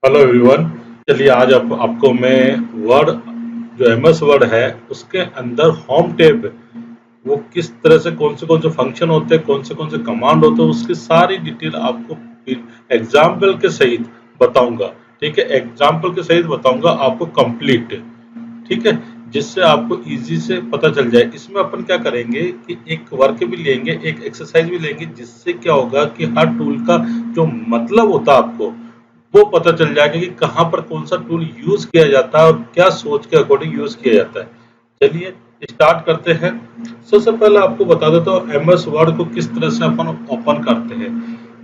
Hello everyone. चलिए आज आपको मैं वर्ड जो एमएस वर्ड है उसके अंदर होम टैब वो किस तरह से कौन से फंक्शन होते हैं, कौन से कमांड होते हैं, उसकी सारी डिटेल आपको एग्जाम्पल के सहित बताऊंगा। ठीक है, एग्जाम्पल के सहित बताऊंगा आपको कंप्लीट। ठीक है, जिससे आपको इजी से पता चल जाए। इसमें अपन क्या करेंगे कि एक वर्क भी लेंगे, एक एक्सरसाइज भी लेंगे, जिससे क्या होगा कि हर टूल का जो मतलब होता है आपको वो पता चल जाएगा कि कहाँ पर कौन सा टूल यूज किया जाता है और क्या सोच के अकॉर्डिंग यूज किया जाता है। चलिए स्टार्ट करते हैं। सबसे पहले आपको बता देता हूँ एमएस वर्ड को किस तरह से अपन ओपन करते हैं।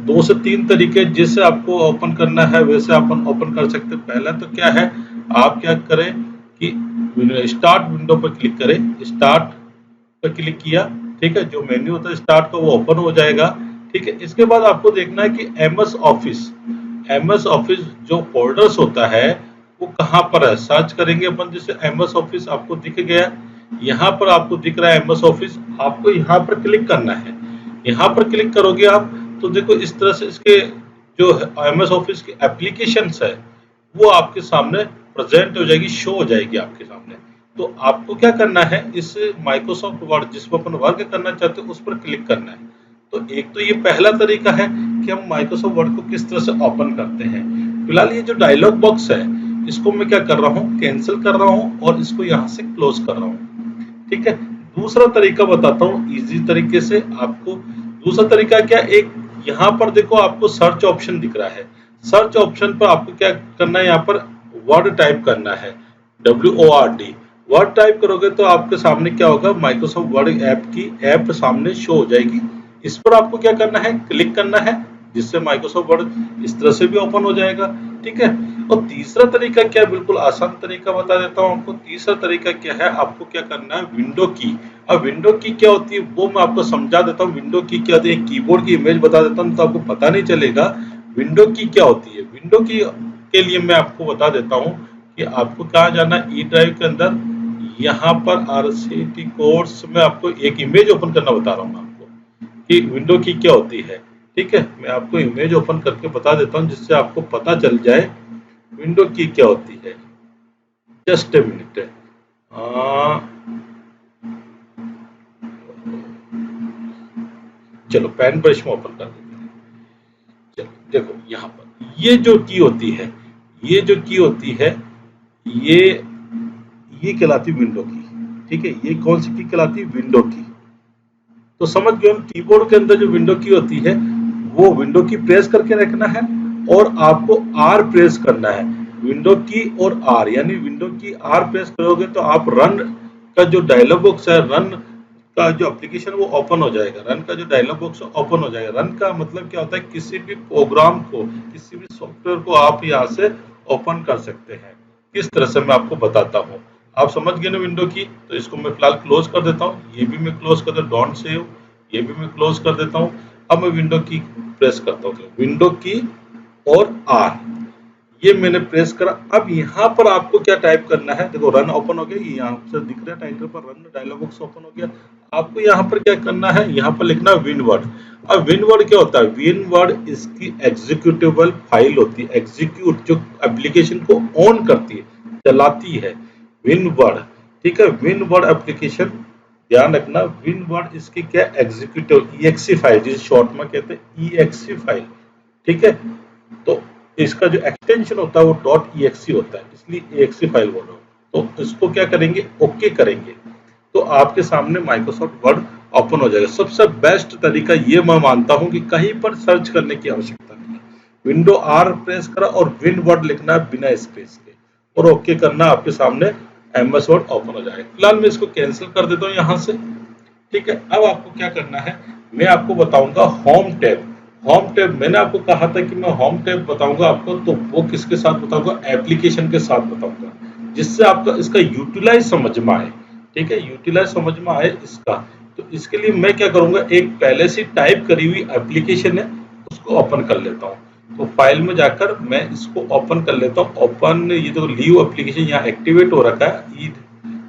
2 से 3 तरीके जिससे आपको ओपन करना है वैसे अपन ओपन कर सकते हैं। पहला तो क्या है, आप क्या करें कि स्टार्ट विंडो पर क्लिक करें। स्टार्ट पर क्लिक किया, ठीक है, जो मेन्यू होता है स्टार्ट का वो ओपन हो जाएगा। ठीक है, इसके बाद आपको देखना है कि एमएस ऑफिस जो फोल्डर्स होता है वो कहाँ पर है। सर्च करेंगे अपन, जैसे एमएस ऑफिस आपको दिख गया, यहाँ पर आपको दिख रहा है एमएस ऑफिस, आपको यहाँ पर क्लिक करना है। यहाँ पर क्लिक करोगे आप तो देखो इस तरह से इसके जो एमएस ऑफिस की एप्लीकेशंस है वो आपके सामने प्रेजेंट हो जाएगी, शो हो जाएगी आपके सामने। तो आपको क्या करना है, इस माइक्रोसॉफ्ट वर्ड जिसमें अपन वर्क करना चाहते हैं उस पर क्लिक करना है। तो एक तो ये पहला तरीका है कि हम माइक्रोसॉफ्ट वर्ड को किस तरह से ओपन करते हैं। फिलहाल ये जो डायलॉग बॉक्स है इसको मैं क्या कर रहा हूँ, कैंसिल कर रहा हूँ और इसको यहाँ से क्लोज कर रहा हूँ। ठीक है, दूसरा तरीका बताता हूँ इजी तरीके से आपको। दूसरा तरीका क्या, एक यहाँ पर देखो आपको सर्च ऑप्शन दिख रहा है। सर्च ऑप्शन पर आपको क्या करना है, यहाँ पर वर्ड टाइप करना है, WORD। वर्ड टाइप करोगे तो आपके सामने क्या होगा, माइक्रोसॉफ्ट वर्ड ऐप की ऐप सामने शो हो जाएगी। इस पर आपको क्या करना है, क्लिक करना है, जिससे माइक्रोसॉफ्ट वर्ड इस तरह से भी ओपन हो जाएगा। ठीक है, और तीसरा तरीका क्या है, बिल्कुल आसान तरीका बता देता हूँ आपको। तीसरा तरीका क्या है, आपको क्या करना है, विंडो की। अब विंडो की क्या होती है वो मैं आपको समझा देता हूँ। विंडो की क्या होती है, कीबोर्ड की इमेज बता देता हूँ तो आपको पता नहीं चलेगा विंडो की क्या होती है। विंडो की के लिए मैं आपको बता देता हूँ कि आपको कहाँ जाना है, ई ड्राइव के अंदर। यहाँ पर RCT कोर्स में आपको एक इमेज ओपन करना बता रहा हूँ मैं आपको कि विंडो की क्या होती है। ठीक है, मैं आपको इमेज ओपन करके बता देता हूँ जिससे आपको पता चल जाए विंडो की क्या होती है। Just a minute. चलो पेन ब्रश में ओपन कर देते हैं। चलो देखो यहाँ पर ये जो की होती है, ये जो की होती है, ये ये कहलाती है विंडो की। ठीक है, ये कौन सी की कहलाती है, विंडो की। तो समझ गए हम, कीबोर्ड के अंदर जो विंडो की होती है वो विंडो की प्रेस करके रखना है और आपको आर प्रेस करना है। विंडो की और आर, यानी विंडो की आर प्रेस करोगे तो आप रन का जो डायलॉग बॉक्स है, रन का जो एप्लीकेशन वो ओपन हो जाएगा। रन का जो डायलॉग बॉक्स ओपन हो जाएगा। रन का मतलब क्या होता है, किसी भी प्रोग्राम को, किसी भी सॉफ्टवेयर को आप यहाँ से ओपन कर सकते हैं। किस तरह से मैं आपको बताता हूँ। आप समझ गए ना विंडो की, तो इसको मैं फिलहाल क्लोज कर देता हूँ। ये भी मैं क्लोज कर देता हूँ, डोंट सेव, ये भी मैं क्लोज कर देता हूँ। अब मैं विंडो की प्रेस करता हूँ, विंडो की और आर, ये मैंने प्रेस करा। अब यहाँ पर आपको क्या टाइप करना है, देखो रन ओपन हो गया, ये यहाँ से दिख रहा है टाइटल पर, रन डायलॉग बॉक्स ओपन हो गया। आपको यहाँ पर क्या करना है, यहाँ पर लिखना है विन वर्ड। अब विन वर्ड क्या होता है, विन वर्ड इसकी एग्जीक्यूटेबल फाइल होती है, एग्जीक्यूट जो एप्लीकेशन को ऑन करती है, चलाती है, विन वर्ड। ठीक है, विन वर्ड एप्लीकेशन, ध्यान रखना, विन वर्ड इसकी क्या, एग्जीक्यूटिव EXE फाइल, जिसे शॉर्ट में कहते हैं EXE फाइल। ठीक है, तो इसका जो एक्सटेंशन होता है वो .exe होता है, इसलिए exe फाइल बोल रहा हूँ। तो इसको क्या करेंगे, ओके करेंगे तो आपके सामने माइक्रोसॉफ्ट वर्ड ओपन हो जाएगा। सबसे बेस्ट तरीका ये मैं मानता हूँ कि कहीं पर सर्च करने की आवश्यकता नहीं है। विंडो आर प्रेस करा और विन वर्ड लिखना है बिना स्पेस के और ओके करना, आपके सामने एमएस वर्ड ओपन हो जाएगा। फिलहाल मैं इसको कैंसिल कर देता हूँ यहाँ से। ठीक है, अब आपको क्या करना है, मैं आपको बताऊंगा होम टैब। होम टैब मैंने आपको कहा था कि मैं होम टैब बताऊंगा आपको, तो वो किसके साथ बताऊंगा, एप्लीकेशन के साथ बताऊंगा, जिससे आपका इसका यूटिलाइज समझ में आए। ठीक है, यूटिलाइज समझ में आए इसका। तो इसके लिए मैं क्या करूंगा, एक पहले से टाइप करी हुई एप्लीकेशन है उसको ओपन कर लेता हूँ। तो फाइल में जाकर मैं इसको ओपन कर लेता हूँ। ओपन, ये जो लीव एप्लीकेशन यहाँ एक्टिवेट हो रखा है,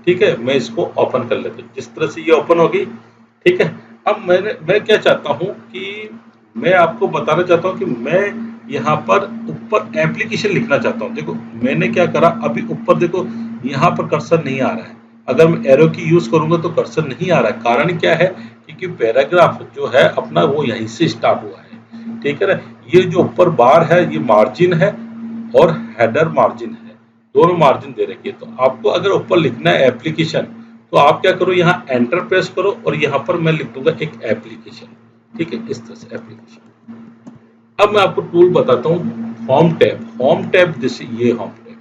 ठीक है, मैं इसको ओपन कर लेता हूँ। जिस तरह से ये ओपन होगी, ठीक है। अब मैं क्या चाहता हूँ कि मैं आपको बताना चाहता हूँ कि मैं यहाँ पर ऊपर एप्लीकेशन लिखना चाहता हूँ। देखो मैंने क्या करा, अभी ऊपर देखो यहाँ पर कर्सर नहीं आ रहा है। अगर मैं एरो की यूज करूंगा तो कर्सर नहीं आ रहा है। कारण क्या है, क्योंकि पैराग्राफ जो है अपना वो यहीं से स्टार्ट हुआ है, ठीक है ना। ये जो ऊपर बार है ये मार्जिन है और हेडर मार्जिन है, दोनों मार्जिन दे रखी है। तो आपको अगर ऊपर लिखना है एप्लीकेशन, तो आप क्या करो, यहाँ एंटर प्रेस करो और यहाँ पर मैं लिख दूंगा एक एप्लीकेशन, ठीक है, इस तरह से एप्लीकेशन। अब मैं आपको टूल बताता हूँ, होम टैब। होम टैब जैसे ये होम टैब,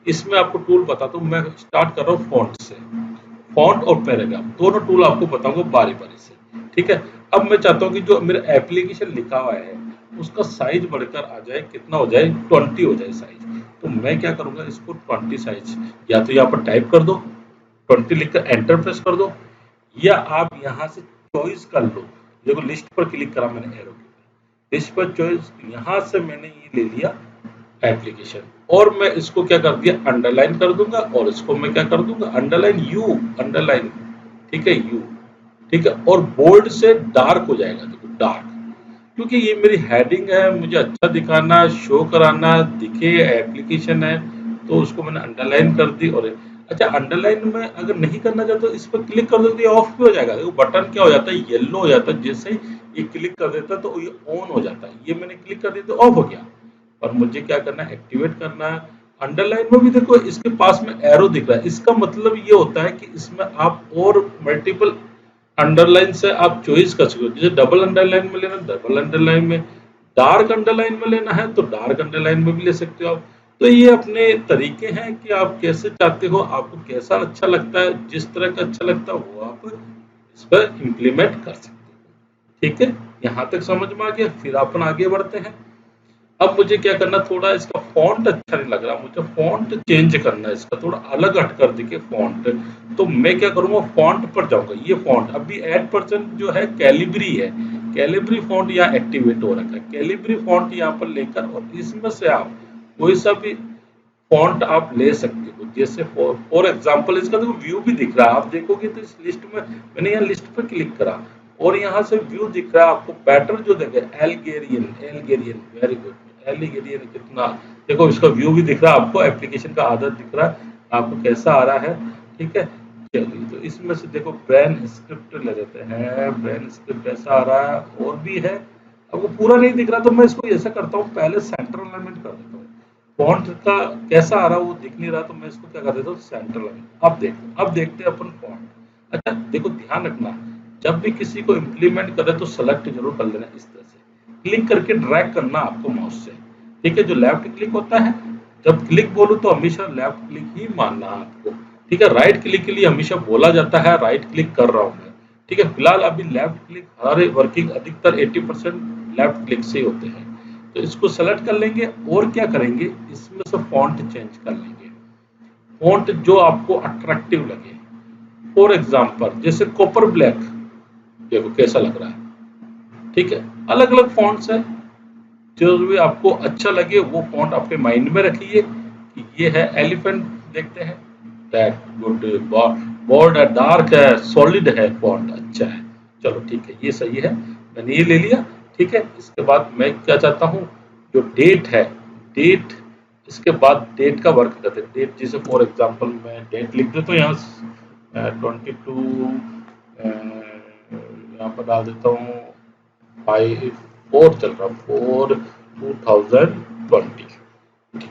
इसमें आपको टूल बताता हूँ। मैं स्टार्ट कर रहा हूँ फॉन्ट से। फॉन्ट और पैराग्राफ दोनों टूल आपको बताऊंगा बारी बारी से, ठीक है। अब मैं चाहता हूँ कि जो मेरा एप्लीकेशन लिखा हुआ है उसका साइज बढ़कर आ जाए, कितना हो जाए, 20 हो जाए साइज। तो मैं क्या करूंगा, इसको 20 साइज या तो यहाँ पर टाइप कर दो, 20 लिखकर एंटर प्रेस कर दो, या आप यहाँ से चॉइस कर लो। देखो लिस्ट पर क्लिक करा मैंने एरो के, लिस्ट पर चॉइस, यहाँ से मैंने ये ले लिया एप्लीकेशन, और मैं इसको क्या कर दिया, अंडरलाइन कर दूंगा, और इसको मैं क्या कर दूंगा, अंडरलाइन यू, अंडरलाइन, ठीक है, यू, ठीक है। और बोल्ड से डार्क हो जाएगा, देखो डार्क, क्योंकि ये मेरी हेडिंग है, मुझे अच्छा दिखाना, शो कराना दिखे, एप्लीकेशन है, तो उसको मैंने अंडरलाइन कर दी। और अच्छा, अंडरलाइन में अगर नहीं करना चाहते तो इस पर क्लिक कर दो तो ये ऑफ भी हो जाएगा। देखो बटन क्या हो जाता है, येलो हो जाता है, जैसे ही ये क्लिक कर देता है तो ये ऑन हो जाता है, ये मैंने क्लिक कर दिया तो ऑफ हो गया। और मुझे क्या करना है, एक्टिवेट करना है। अंडरलाइन में भी देखो इसके पास में एरो दिख रहा है, इसका मतलब ये होता है कि इसमें आप और मल्टीपल अंडरलाइन से आप चॉइस कर सकते हो। जैसे डबल अंडरलाइन में लेना, डबल अंडरलाइन में, डार्क अंडरलाइन में लेना है तो डार्क अंडरलाइन में भी ले सकते हो आप। तो ये अपने तरीके हैं कि आप कैसे चाहते हो, आपको कैसा अच्छा लगता है, जिस तरह का अच्छा लगता है वो आप इस पर इम्प्लीमेंट कर सकते हो, ठीक है। यहाँ तक समझ में आ गया, फिर अपन आगे बढ़ते हैं। अब मुझे क्या करना, थोड़ा इसका फॉन्ट अच्छा नहीं लग रहा, मुझे फॉन्ट चेंज करना है, इसका थोड़ा अलग हट कर दिखे फॉन्ट। तो मैं क्या करूंगा, फॉन्ट पर जाऊंगा। ये फॉन्ट अभी ऐड पर्सन जो है कैलिब्री है, कैलिब्री फॉन्ट यहाँ एक्टिवेट हो रखा है। कैलिब्री फॉन्ट यहाँ पर लेकर और इसमें से आप कोई सा भी फॉन्ट आप ले सकते हो। जैसे फॉर एग्जांपल इसका देखो व्यू भी दिख रहा है, आप देखोगे तो इस लिस्ट में, मैंने यहाँ लिस्ट पर क्लिक करा और यहाँ से व्यू दिख रहा है आपको, पैटर्न जो देखे, एल्गेरियन, एल्गेरियन, वेरी गुड, एल्गेरियन कितना, देखो इसका व्यू भी दिख रहा है आपको, एप्लीकेशन का आदत दिख रहा है आपको कैसा आ रहा है, ठीक है। चलिए, तो इसमें से देखो ब्रेन स्क्रिप्ट ले लेते हैं, ब्रेन स्क्रिप्ट ऐसा आ रहा है, और भी है, आपको पूरा नहीं दिख रहा तो मैं इसको ऐसा करता हूँ, पहले सेंटर अलाइनमेंट कर देता हूँ। फॉन्ट का कैसा आ रहा है वो दिख नहीं रहा तो मैं इसको क्या कर देता हूँ, सेंटर लाइन। अब देखो, अब देखते हैं अपन फॉन्ट। अच्छा देखो, ध्यान रखना, जब भी किसी को इम्प्लीमेंट करे तो सेलेक्ट जरूर कर लेना, इस तरह से क्लिक करके ड्रैग करना आपको माउस से, ठीक है। जो लेफ्ट क्लिक होता है, जब क्लिक बोलूं तो हमेशा लेफ्ट क्लिक ही मानना है आपको, ठीक है। राइट क्लिक के लिए हमेशा बोला जाता है राइट क्लिक कर रहा हूं मैं, ठीक है। फिलहाल अभी लेफ्ट क्लिक हमारे वर्किंग अधिकतर 80% लेफ्ट क्लिक से ही होते हैं। तो इसको सेलेक्ट कर लेंगे और क्या करेंगे, इसमें से फॉन्ट चेंज कर लेंगे, फॉन्ट जो आपको अट्रैक्टिव लगे। फॉर एग्जांपल जैसे कॉपर ब्लैक, देखो कैसा लग रहा है, ठीक है। अलग अलग फॉन्ट्स है, जो भी आपको अच्छा लगे वो फॉन्ट आपके माइंड में रखिए कि ये है एलिफेंट, देखते हैं, दैट गुड, बोल्ड है, डार्क है, सॉलिड है, फॉन्ट अच्छा है, चलो ठीक है, ये सही है, मैंने ये ले लिया, ठीक है। इसके बाद मैं क्या चाहता हूँ, जो डेट है, डेट, इसके बाद डेट का वर्क करते हैं। डेट जैसे फॉर एग्जांपल मैं डेट लिख देता हूँ यहाँ 22, यहाँ पर डाल देता हूँ 4 चल रहा, 4/2020,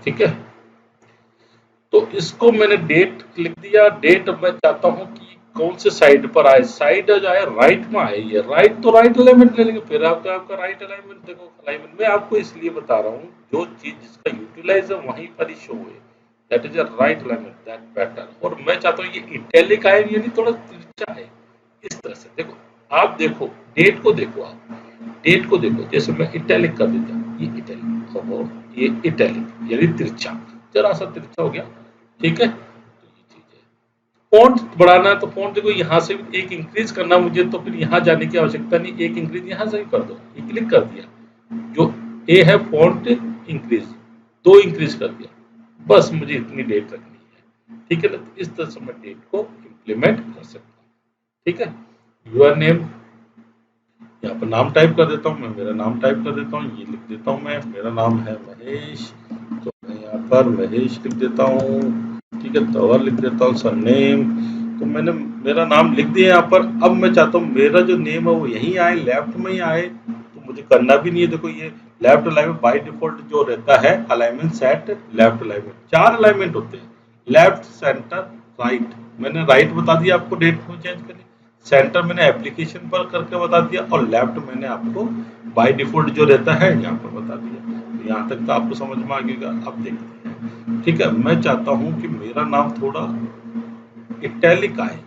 ठीक है। तो इसको मैंने डेट लिख दिया। डेट मैं चाहता हूँ कि कौन से साइड पर आए, साइड जाए राइट में आए, ये राइट तो राइट अलाइनमेंट ले लेंगे, फिर आपका राइट अलाइनमेंट, देखो अलाइनमेंट मैं आपको इसलिए बता रहा हूँ, जो चीज जिसका यूटिलाइज है वहीं पर ही शो है, that is a right alignment, that better. और मैं चाहता हूँ ये इटैलिक आए, यानी थोड़ा तिरछा है, इस तरह से। देखो आप देखो डेट को, देखो आप डेट को देखो, जैसे मैं इटैलिक कर देता हूँ, ये इटैलिक, और ये इटैलिक यानी तिरछा, जरा सा तिरछा हो गया, ठीक है। तो ये चीज है, फॉन्ट बढ़ाना है तो फॉन्ट देखो यहाँ से भी एक इंक्रीज करना मुझे, तो फिर यहाँ जाने की आवश्यकता नहीं, एक इंक्रीज यहाँ से भी कर दो, ये क्लिक कर दिया, जो ए है फॉन्ट इंक्रीज, 2 इंक्रीज कर दिया, बस मुझे इतनी डेट रखनी है, ठीक है ना। तो इस तरह से मैं डेट को इम्प्लीमेंट कर सकता हूँ, ठीक है। यूर नेम, यहाँ पर नाम टाइप कर देता हूँ मैं, मेरा नाम टाइप कर देता हूँ, ये लिख देता हूँ मैं, मेरा नाम है महेश, तो मैं यहाँ पर महेश लिख देता हूँ। ठीक है, तवर लिख देता हूँ, सरनेम, तो मैंने मेरा नाम लिख दिया यहाँ पर। अब मैं चाहता हूँ मेरा जो नेम है वो यहीं आए, लेफ्ट में ही आए, तो मुझे करना भी नहीं है। देखो ये लेफ्ट अलाइनमेंट बाय डिफॉल्ट जो रहता है, alignment set left alignment, 4 alignment होते हैं, लेफ्ट, सेंटर, राइट। मैंने राइट बता दिया आपको, डेट को चेंज करनी, सेंटर मैंने एप्लीकेशन पर करके बता दिया, और लेफ्ट मैंने आपको बाय डिफॉल्ट जो रहता है यहाँ पर बता दिया। तो यहाँ तक तो आपको समझ में आ गया। अब देखते हैं, ठीक है, मैं चाहता हूँ कि मेरा नाम थोड़ा इटैलिक आए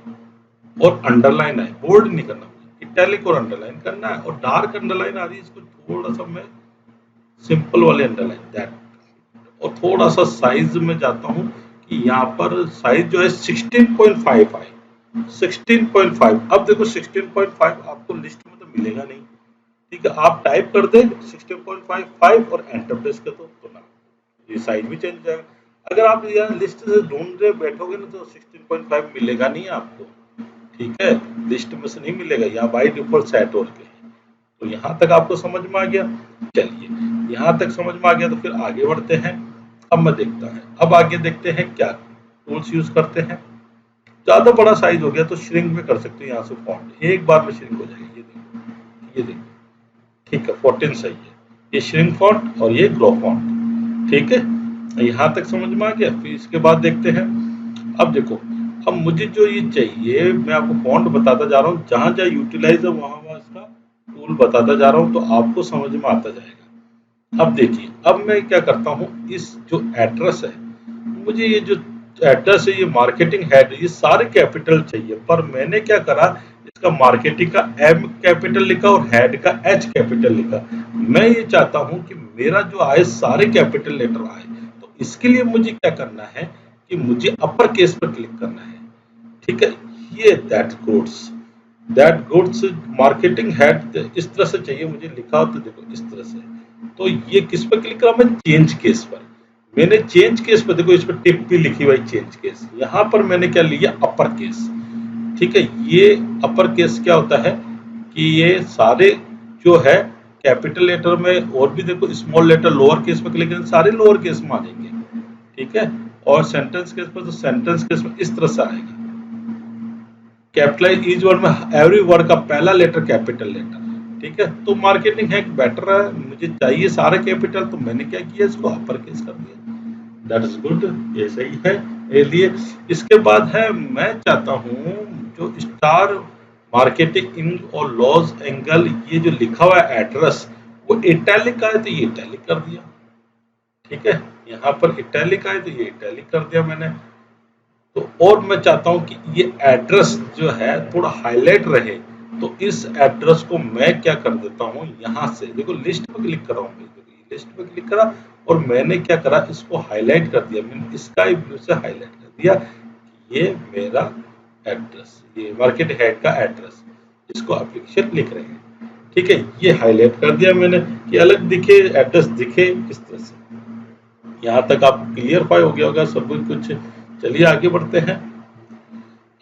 और अंडरलाइन आए, बोल्ड नहीं करना मुझे, इटैलिक और अंडरलाइन करना है, और डार्क अंडरलाइन आ रही है, इसको थोड़ा सा मैं सिंपल वाले अंडरलाइन दैट, और थोड़ा सा साइज में जाता हूँ कि यहाँ पर साइज जो है 16.5 आए, 16.5। अब देखो 16.5 आपको लिस्ट में तो मिलेगा नहीं, ठीक है, आप टाइप कर दे 16.55 और एंटर प्रेस कर दो, तो ना ये साइज भी चेंज हो जाएगा। अगर आप यहाँ लिस्ट से ढूंढ रहे बैठोगे ना तो 16.5 मिलेगा नहीं आपको, ठीक है, लिस्ट में से नहीं मिलेगा, यहाँ बाई डिफॉल्ट सेट हो के। तो यहाँ तक आपको समझ में आ गया। चलिए, यहाँ तक समझ में आ गया तो फिर आगे बढ़ते हैं। अब मैं देखता है, अब आगे देखते हैं क्या टूल्स यूज करते हैं। ज्यादा बड़ा साइज हो गया तो श्रिंक में कर सकते हो, यहाँ से फॉन्ट एक बार में श्रिंक हो जाएगा। ये देखो, ये देखो, ठीक है, 14 सही है, ये श्रिंक फॉन्ट और ये ग्रो फॉन्ट, ठीक है, यहाँ तक समझ में आ गया। फिर इसके बाद देखते हैं, अब देखो, अब मुझे जो ये चाहिए, मैं आपको फॉन्ट बताता जा रहा हूँ, जहां जहां यूटिलाइज है वहां वहां इसका टूल बताता जा रहा हूँ, तो आपको समझ में आता जाएगा। अब देखिए, अब मैं क्या करता हूँ, इस जो एड्रेस है, मुझे ये जो एड्रेस है, ये मार्केटिंग हेड, ये सारे कैपिटल चाहिए, पर मैंने क्या करा, इसका मार्केटिंग का एम कैपिटल लिखा और हेड का एच कैपिटल लिखा। मैं ये चाहता हूं कि मेरा जो आए सारे कैपिटल लेटर आए, तो इसके लिए मुझे क्या करना है कि मुझे अपर केस पर क्लिक करना है, ठीक है। ये दैट गुड्स मार्केटिंग हेड इस तरह से चाहिए मुझे लिखा हो, तो देखो इस तरह से। तो ये किस पर क्लिक करा, मैं चेंज केस पर, मैंने चेंज केस पर, देखो इस पर टिप भी लिखी हुई, चेंज केस, यहाँ पर मैंने क्या लिया, अपर केस, ठीक है। ये अपर केस क्या होता है कि ये सारे जो है कैपिटल लेटर में, और भी देखो स्मॉल लेटर लोअर केस पर क्लिक करें सारे लोअर केस में आ जाएंगे, ठीक है। और सेंटेंस केस पर, तो सेंटेंस केस में इस तरह से आएगा, कैपिटलाइज ईच वर्ड में एवरी वर्ड का पहला लेटर कैपिटल लेटर, ठीक है। तो मार्केटिंग है बेटर है, मुझे चाहिए सारे कैपिटल, तो मैंने क्या किया, इसको अपर केस कर दिया, दैट इज गुड, ये सही है ये लिए। इसके बाद है, मैं चाहता हूँ जो स्टार मार्केटिंग इन और लॉस एंगल, ये जो लिखा हुआ है एड्रेस, वो इटैलिक का है, तो ये इटैलिक कर दिया, ठीक है। यहाँ पर इटैलिक आए तो ये इटैलिक कर दिया मैंने। तो और मैं चाहता हूं कि ये एड्रेस जो है थोड़ा हाईलाइट रहे, तो इस एड्रेस को मैं क्या कर देता हूं, यहां से देखो लिस्ट पे क्लिक कर रहा हूं, लिस्ट पे क्लिक करा और मैंने क्या करा, इसको हाईलाइट कर दिया, मैंने स्काई ब्लू से हाईलाइट कर दिया, ये मेरा एड्रेस, ये मार्केट हेड का एड्रेस, इसको एप्लीकेशन लिख रहे हैं, ठीक है। ये हाईलाइट कर दिया मैंने कि अलग दिखे, एड्रेस दिखे इस तरह से। यहाँ तक आप क्लियरफाई हो गया होगा सब कुछ। चलिए आगे बढ़ते हैं।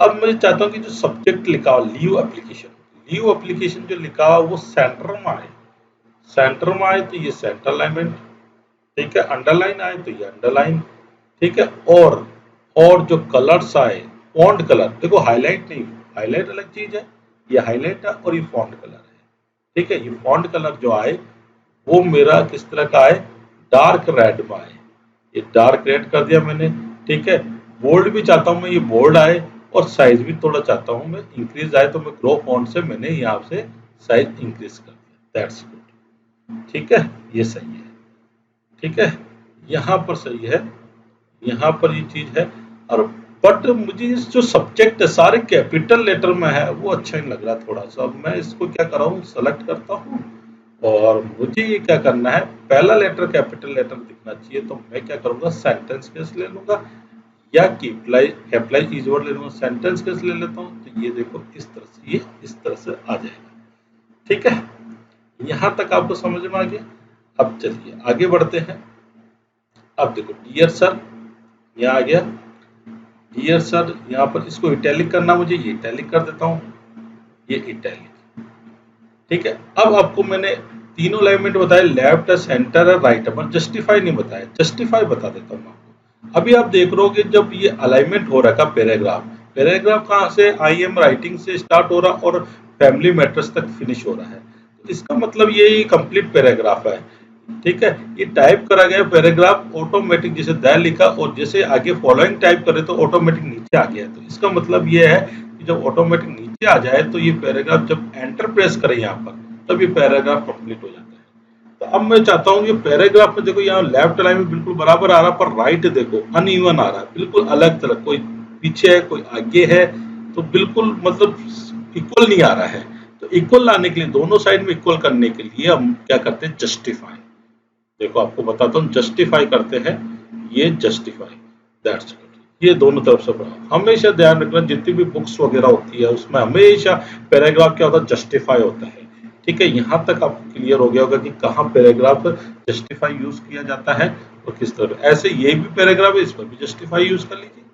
अब मैं चाहता हूँ कि जो सब्जेक्ट लिखा हो, लीव एप्लीकेशन जो लिखा हो वो सेंटर में आए, सेंटर में आए तो ये सेंटर अलाइनमेंट, ठीक है। अंडरलाइन आए तो ये अंडरलाइन, ठीक है। और जो कलर्स आए, फॉन्ट कलर, देखो हाईलाइट नहीं, हाईलाइट अलग चीज है, ये हाईलाइट है और ये फॉन्ट कलर है, ठीक है। ये फॉन्ट कलर जो आए वो मेरा किस तरह का आए, डार्क रेड में आए, ये डार्क रेड कर दिया मैंने, ठीक है। बोल्ड भी चाहता हूं मैं ये बोल्ड आए, और साइज भी थोड़ा चाहता हूं मैं इंक्रीज आए, तो मैं ग्रो फॉन्ट से मैंने यहाँ से साइज इंक्रीज कर दिया, दैट्स गुड, ठीक है, ये सही है, ठीक है। यहाँ पर सही है, यहाँ पर ये चीज है। और बट मुझे इस जो सब्जेक्ट है सारे कैपिटल लेटर में है वो अच्छा नहीं लग रहा थोड़ा सा। अब मैं इसको क्या कर रहा हूँ, सेलेक्ट करता हूँ, और मुझे ये क्या करना है, पहला लेटर कैपिटल लेटर दिखना चाहिए, तो मैं क्या करूंगा, सेंटेंस केस ले लूंगा, या कैपिटलाइज ईच वर्ड ले लूंगा, सेंटेंस केस ले लेता हूँ, तो ये देखो इस तरह से, ये इस तरह से आ जाएगा, ठीक है। यहाँ तक आपको समझ में आ गया। अब चलिए आगे बढ़ते हैं। अब देखो डियर सर, यहाँ आ गया डियर सर, यहाँ पर इसको इटैलिक करना मुझे, ये इटैलिक कर देता हूँ, ये इटैलिक, ठीक है। अब आपको मैंने तीनों अलाइनमेंट बताए, लेफ्ट है, सेंटर है, राइट है, पर जस्टिफाई नहीं बताया। जस्टिफाई बता देता हूँ आपको। अभी आप देख रहे हो कि जब ये अलाइनमेंट हो रखा पैराग्राफ, पैराग्राफ कहाँ से, आई एम राइटिंग से स्टार्ट हो रहा और फैमिली मैटर्स तक फिनिश हो रहा है, तो इसका मतलब ये कंप्लीट पैराग्राफ है। ठीक है, ये टाइप करा गया पैराग्राफ ऑटोमेटिक, जैसे द लिखा और जैसे आगे फॉलोइंग टाइप करे तो ऑटोमेटिक नीचे आ गया। तो इसका मतलब ये है कि जब ऑटोमेटिक नीचे आ जाए तो ये पैराग्राफ जब एंटर प्रेस करें यहाँ पर, तब ये पैराग्राफ कंप्लीट हो जाता है। तो अब मैं चाहता हूँ ये पैराग्राफ में देखो, यहाँ लेफ्ट लाइन में बिल्कुल बराबर आ रहा, पर राइट देखो अनइवन आ रहा है, बिल्कुल अलग तरह, कोई पीछे है कोई आगे है, तो बिल्कुल मतलब इक्वल नहीं आ रहा है। तो इक्वल लाने के लिए, दोनों साइड में इक्वल करने के लिए हम क्या करते हैं, जस्टिफाई। देखो आपको बताता हूँ, जस्टिफाई करते हैं, ये जस्टिफाई, दैट्स गुड। ये दोनों तरफ से पढ़ा, हमेशा ध्यान रखना जितनी भी बुक्स वगैरह होती है उसमें हमेशा पैराग्राफ क्या होता है, जस्टिफाई होता है। ठीक है, यहाँ तक आपको क्लियर हो गया होगा कि कहाँ पैराग्राफ जस्टिफाई यूज किया जाता है और किस तरह। ऐसे ये भी पैराग्राफ है, इस पर भी जस्टिफाई यूज कर लीजिए,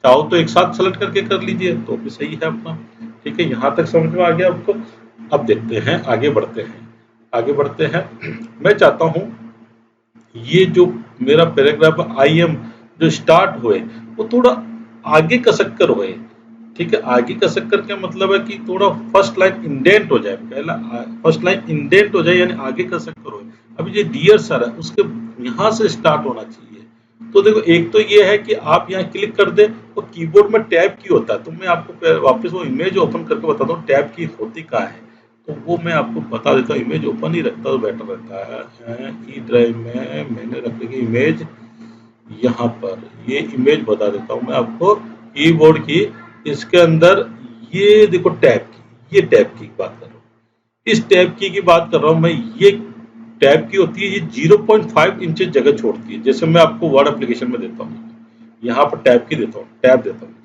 चाहो तो एक साथ सेलेक्ट करके कर लीजिए तो भी सही है अपना। ठीक है, यहाँ तक समझ में आ गया आपको। अब देखते हैं, आगे बढ़ते हैं, आगे बढ़ते हैं। मैं चाहता हूँ ये जो मेरा पैराग्राफ आई एम जो स्टार्ट हुए वो थोड़ा आगे कसक कर हुए। ठीक है, आगे कसक कर क्या मतलब है कि थोड़ा फर्स्ट लाइन इंडेंट हो जाए, पहला फर्स्ट लाइन इंडेंट हो जाए, यानी आगे कसक कर हुए। अभी जो डियर सर है उसके यहाँ से स्टार्ट होना चाहिए। तो देखो, एक तो ये है कि आप यहाँ क्लिक कर दे और कीबोर्ड में टैब की होता है, तो मैं आपको वापस वो इमेज ओपन करके बताता हूँ टैब की होती कहाँ है। तो वो मैं आपको बता देता हूँ, इमेज ओपन ही रखता तो बेटर रहता है। ई ड्राइव में मैंने रख ली इमेज, यहाँ पर ये इमेज बता देता हूँ मैं आपको कीबोर्ड की। इसके अंदर ये देखो टैब की, ये टैब की बात कर रहा हूँ, इस टैब की बात कर रहा हूँ मैं। ये टैब की होती है, ये 0.5 इंच जगह छोड़ती है। जैसे मैं आपको वर्ड एप्लीकेशन में देता हूँ, यहाँ पर टैब की देता हूँ, टैब देता हूँ,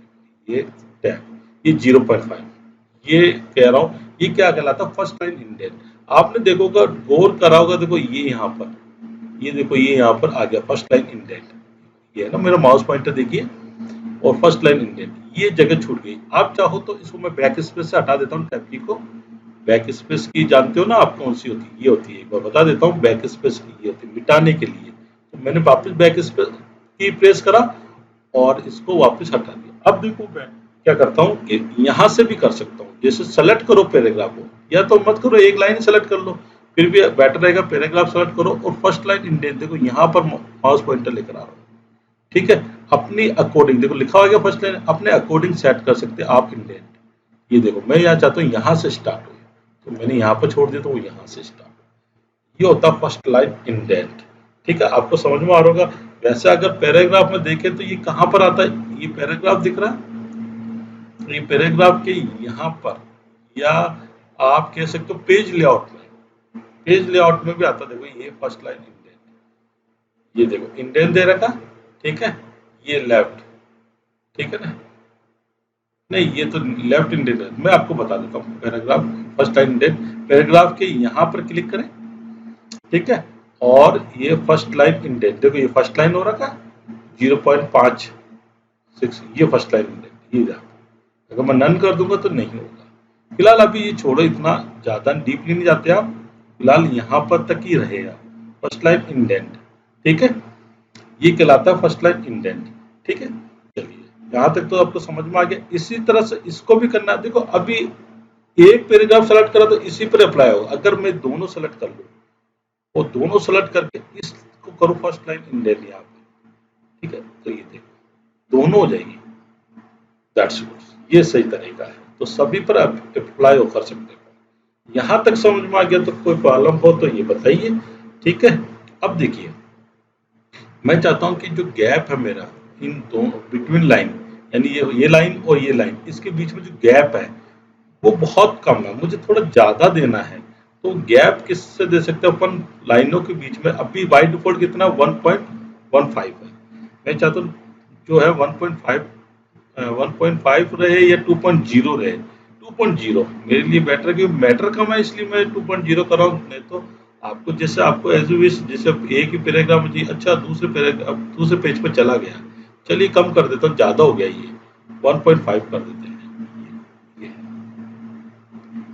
ये टैब, ये 0.5, ये कह रहा हूँ, ये क्या कहलाता है, फर्स्ट लाइन इंडेंट। आपने देखोगा, गौर करा होगा, देखो ये यहाँ पर, ये देखो ये यहाँ पर आ गया फर्स्ट लाइन इंडेंट, ये है ना मेरा माउस पॉइंटर देखिए, और फर्स्ट लाइन इंडेंट, ये जगह छूट गई। आप चाहो तो इसको मैं बैक स्पेस से हटा देता हूँ टैब की को। बैक स्पेस की जानते हो ना आप कौन सी होती है, ये होती है, एक बार बता देता हूँ, बैक स्पेस की ये होती है मिटाने के लिए। तो मैंने वापस बैक स्पेस की प्रेस करा और इसको वापस हटा दिया। अब देखो मैं क्या करता हूँ कि यहाँ से भी कर सकता हूँ, जैसे सेलेक्ट करो पैराग्राफ को, या तो मत करो, एक लाइन सेलेक्ट कर लो, फिर भी बेटर रहेगा, पैराग्राफ सेलेक्ट करो और फर्स्ट लाइन इंडेंट देखो यहाँ पर माउस पॉइंटर लेकर आ रहा हूँ। ठीक है, अपनी अकॉर्डिंग देखो लिखा हो गया फर्स्ट लाइन, अपने अकॉर्डिंग सेट कर सकते हैं आप इंडेंट। ये देखो मैं यहाँ चाहता हूँ यहाँ से स्टार्ट हो, तो मैंने यहाँ पर छोड़ दिया तो वो यहाँ से स्टार्ट, ये होता है फर्स्ट लाइन इंडेंट। ठीक है, आपको समझ में आ रहा होगा। वैसे अगर पैराग्राफ में देखें तो ये कहाँ पर आता है, ये पैराग्राफ दिख रहा है, ये पैराग्राफ के यहाँ पर, या आप कह सकते हो पेज लेआउट में, पेज लेआउट में भी आता है। देखो ये फर्स्ट लाइन इंडेंट, ये देखो इंडेंट दे रखा। ठीक है, ये लेफ्ट, ठीक है ना, नहीं ये तो लेफ्ट इंडेंट है। मैं आपको बता देता हूँ paragraph first line indent, paragraph के यहाँ पर क्लिक करें। ठीक है, और ये फर्स्ट लाइन इंडेंट देखो, ये फर्स्ट लाइन हो रखा 0.56, ये फर्स्ट लाइन इंडेंट, ये देखो। अगर मैं नन कर दूंगा तो नहीं होगा। फिलहाल अभी ये छोड़ो, इतना ज्यादा डीपली नहीं जाते आप, फिलहाल यहाँ पर तक ही रहेगा फर्स्ट लाइन इंडेंट। ठीक है, ये कहलाता है फर्स्ट लाइन इंडेंट। ठीक है, चलिए यहाँ तक तो आपको समझ में आ गया। इसी तरह से इसको भी करना है। देखो अभी एक पैराग्राफ सेलेक्ट करा तो इसी पर अप्लाई होगा। अगर मैं दोनों सेलेक्ट कर लूँ और दोनों सेलेक्ट करके इसको करूँ फर्स्ट लाइन इंडेंट यहाँ पे, ठीक है, तो ये देखो दोनों हो जाएगी, दैट्स गुड। ये सही तरीका है, तो सभी पर आप अप्लाई कर सकते हो। यहाँ तक समझ में आ गया तो कोई प्रॉब्लम हो तो ये बताइए। ठीक है, अब देखिए मैं चाहता हूँ कि जो गैप है मेरा इन दोनों बिटवीन लाइन, यानी ये लाइन और ये लाइन, इसके बीच में जो गैप है वो बहुत कम है, मुझे थोड़ा ज्यादा देना है। तो गैप किससे दे सकते हैं अपन, लाइनों के बीच में। अभी बाई डिफॉल्ट कितना 1.15 है, मैं चाहता हूँ जो है 1.5 रहे या 2.0 रहे। 2.0 मेरे लिए बेटर है, क्योंकि मैटर कम है इसलिए मैं 2.0 कर रहा हूँ। नहीं तो आपको जैसे आपको एज यू विश, जैसे एक ही पैराग्राफ मुझे अच्छा दूसरे पैराग्राफ दूसरे पेज पर चला गया, चलिए कम कर देता हूँ, ज्यादा हो गया, ये 1.5 कर देते हैं। ये